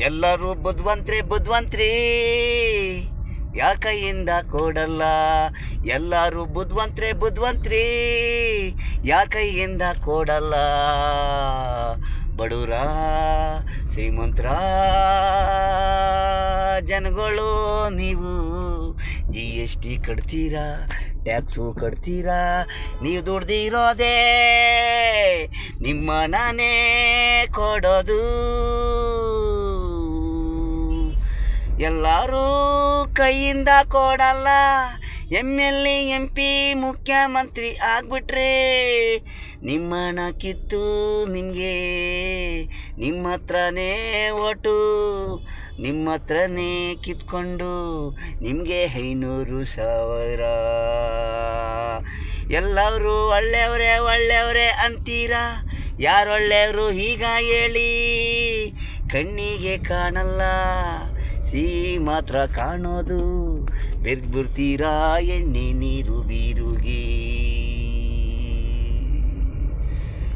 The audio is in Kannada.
ಎಲ್ಲರೂ ಬುದ್ಧಿವಂತ್ರಿ ಯಾರ ಕೈಯಿಂದ ಕೊಡಲ್ಲ. ಎಲ್ಲರೂ ಬುದ್ಧಿವಂತ್ರಿ ಯಾರ ಕೈಯಿಂದ ಕೊಡಲ್ಲ. ಬಡವರ ಶ್ರೀಮಂತರ ಜನಗಳು ನೀವು GST ಕಟ್ತೀರಾ, ಟ್ಯಾಕ್ಸು ಕಟ್ತೀರಾ. ನೀವು ದುಡ್ದಿರೋದೇ ನಿಮ್ಮ ನಾನೇ ಕೊಡೋದು. ಎಲ್ಲರೂ ಕೈಯಿಂದ ಕೊಡಲ್ಲ. MLA MP ಮುಖ್ಯಮಂತ್ರಿ ಆಗ್ಬಿಟ್ರೆ ನಿಮ್ಮ ಹಣ ಕಿತ್ತು ನಿಮಗೆ ನಿಮ್ಮ ಹತ್ರನೇ ಓಟು, ನಿಮ್ಮ ಹತ್ರನೇ ಕಿತ್ಕೊಂಡು ನಿಮಗೆ 500,000. ಎಲ್ಲರೂ ಒಳ್ಳೆಯವರೇ ಅಂತೀರಾ. ಯಾರು ಒಳ್ಳೆಯವರು ಈಗ ಹೇಳಿ? ಕಣ್ಣಿಗೆ ಕಾಣಲ್ಲ, ಸಿಹಿ ಮಾತ್ರ ಕಾಣೋದು. ಬೆರ್ಗ್ಬಿಡ್ತೀರಾ ಎಣ್ಣೆ ನೀರು ಬೀರುಗಿ.